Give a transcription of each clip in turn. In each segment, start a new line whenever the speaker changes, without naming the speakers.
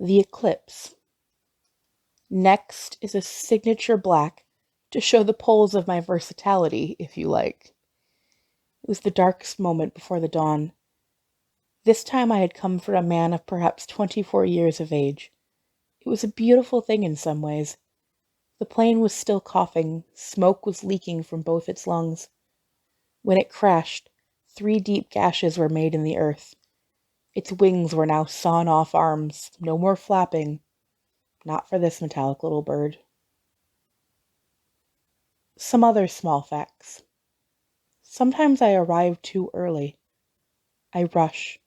The Eclipse. Next is a signature black to show the poles of my versatility, if you like. It was the darkest moment before the dawn. This time I had come for a man of perhaps 24 years of age. It was a beautiful thing in some ways. The plane was still coughing, smoke was leaking from both its lungs. When it crashed, 3 deep gashes were made in the earth. Its wings were now sawn-off arms, no more flapping. Not for this metallic little bird. Some other small facts. Sometimes I arrive too early. I rush,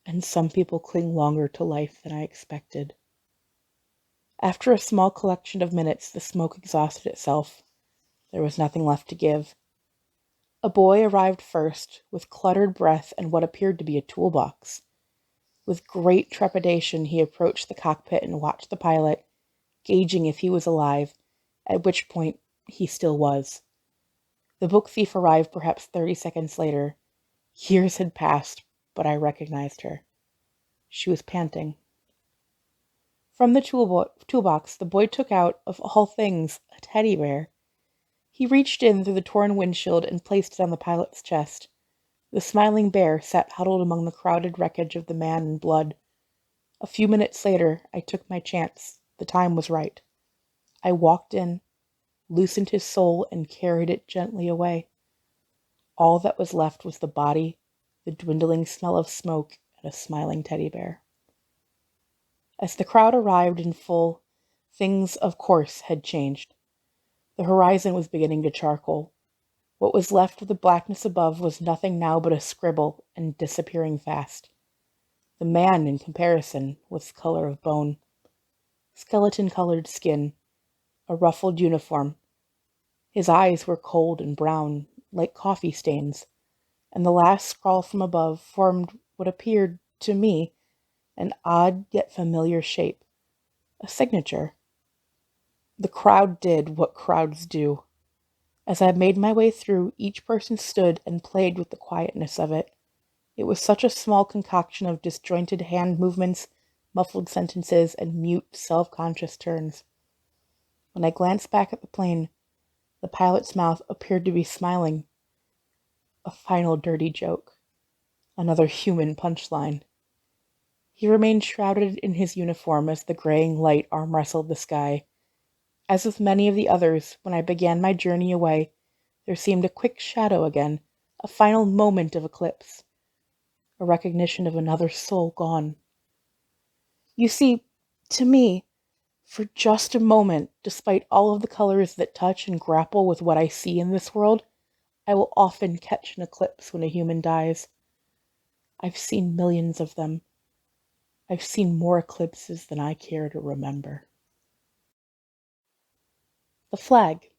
and some people cling longer to life than I expected. After a small collection of minutes, the smoke exhausted itself. There was nothing left to give. A boy arrived first, with cluttered breath and what appeared to be a toolbox. With great trepidation, he approached the cockpit and watched the pilot, gauging if he was alive, at which point he still was. The book thief arrived perhaps 30 seconds later. Years had passed, but I recognized her. She was panting. From the toolbox, the boy took out, of all things, a teddy bear. He reached in through the torn windshield and placed it on the pilot's chest. The smiling bear sat huddled among the crowded wreckage of the man in blood. A few minutes later, I took my chance. The time was right. I walked in, loosened his soul, and carried it gently away. All that was left was the body, the dwindling smell of smoke, and a smiling teddy bear. As the crowd arrived in full, things, of course, had changed. The horizon was beginning to charcoal. What was left of the blackness above was nothing now but a scribble, and disappearing fast. The man, in comparison, was the color of bone. Skeleton-colored skin, a ruffled uniform. His eyes were cold and brown, like coffee stains, and the last scrawl from above formed what appeared, to me, an odd yet familiar shape. A signature. The crowd did what crowds do. As I made my way through, each person stood and played with the quietness of it. It was such a small concoction of disjointed hand movements, muffled sentences, and mute, self-conscious turns. When I glanced back at the plane, the pilot's mouth appeared to be smiling. A final dirty joke. Another human punchline. He remained shrouded in his uniform as the graying light arm-wrestled the sky. As with many of the others, when I began my journey away, there seemed a quick shadow again, a final moment of eclipse, a recognition of another soul gone. You see, to me, for just a moment, despite all of the colors that touch and grapple with what I see in this world, I will often catch an eclipse when a human dies. I've seen millions of them. I've seen more eclipses than I care to remember. The flag.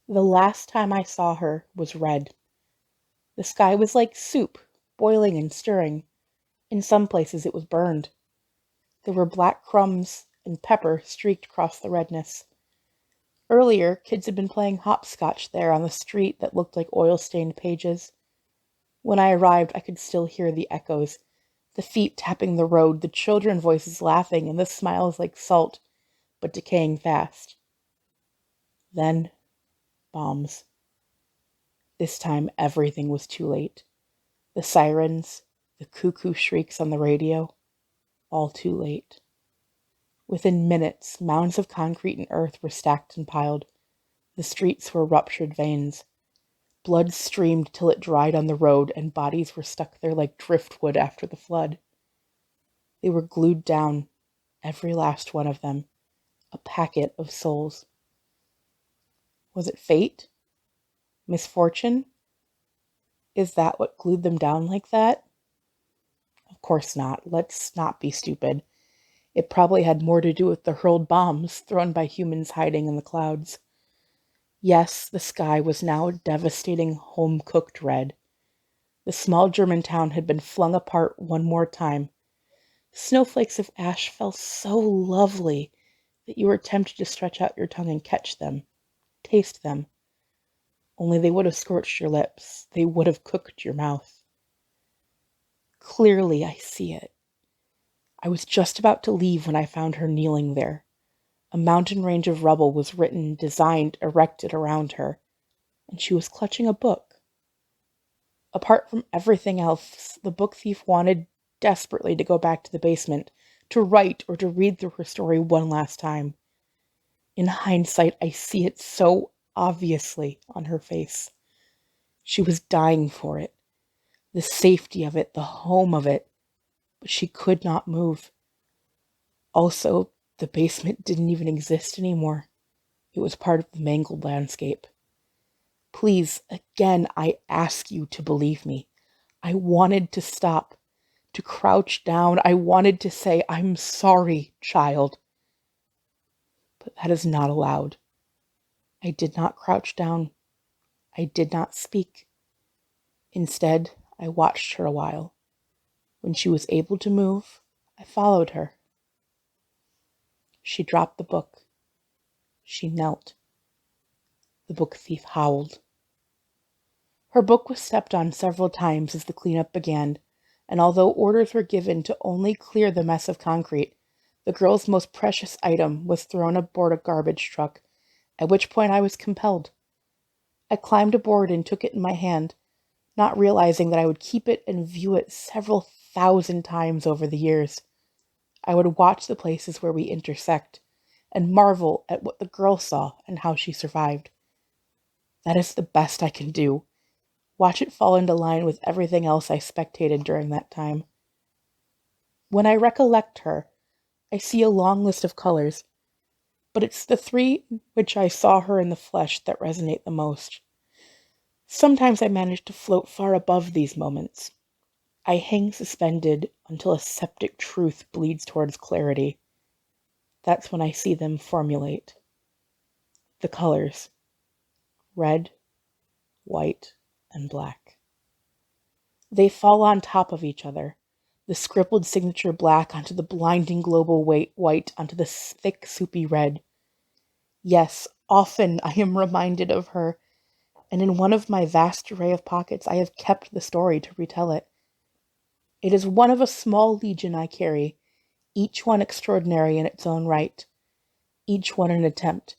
The last time I saw her was red. The sky was like soup, boiling and stirring. In some places it was burned. There were black crumbs and pepper streaked across the redness. Earlier, kids had been playing hopscotch there on the street that looked like oil-stained pages. When I arrived, I could still hear the echoes, the feet tapping the road, the children voices laughing, and the smiles like salt, but decaying fast. Then, bombs. This time, everything was too late. The sirens, the cuckoo shrieks on the radio, all too late. Within minutes, mounds of concrete and earth were stacked and piled. The streets were ruptured veins. Blood streamed till it dried on the road, and bodies were stuck there like driftwood after the flood. They were glued down, every last one of them, a packet of souls. Was it fate? Misfortune? Is that what glued them down like that? Of course not. Let's not be stupid. It probably had more to do with the hurled bombs thrown by humans hiding in the clouds. Yes, the sky was now a devastating home-cooked red. The small German town had been flung apart one more time. Snowflakes of ash fell so lovely that you were tempted to stretch out your tongue and catch them, taste them. Only they would have scorched your lips. They would have cooked your mouth. Clearly I see it. I was just about to leave when I found her kneeling there. A mountain range of rubble was written, designed, erected around her, and she was clutching a book. Apart from everything else, the book thief wanted desperately to go back to the basement, to write or to read through her story one last time. In hindsight, I see it so obviously on her face. She was dying for it, the safety of it, the home of it, but she could not move. Also, the basement didn't even exist anymore. It was part of the mangled landscape. Please, again, I ask you to believe me. I wanted to stop, to crouch down. I wanted to say, "I'm sorry, child." But that is not allowed. I did not crouch down. I did not speak. Instead, I watched her a while. When she was able to move, I followed her. She dropped the book. She knelt. The book thief howled. Her book was stepped on several times as the cleanup began, and although orders were given to only clear the mess of concrete, the girl's most precious item was thrown aboard a garbage truck, at which point I was compelled. I climbed aboard and took it in my hand, not realizing that I would keep it and view it several thousand times over the years. I would watch the places where we intersect, and marvel at what the girl saw and how she survived. That is the best I can do. Watch it fall into line with everything else I spectated during that time. When I recollect her, I see a long list of colors, but it's the three in which I saw her in the flesh that resonate the most. Sometimes I manage to float far above these moments. I hang suspended until a septic truth bleeds towards clarity. That's when I see them formulate. The colors: red, white, and black. They fall on top of each other, the scribbled signature black onto the blinding global white onto the thick, soupy red. Yes, often I am reminded of her, and in one of my vast array of pockets I have kept the story to retell it. It is one of a small legion I carry, each one extraordinary in its own right, each one an attempt,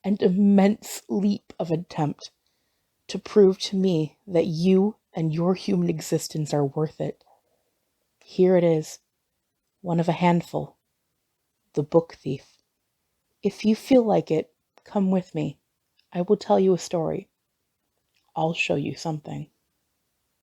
an immense leap of attempt, to prove to me that you and your human existence are worth it. Here it is, one of a handful, the book thief. If you feel like it, come with me. I will tell you a story. I'll show you something.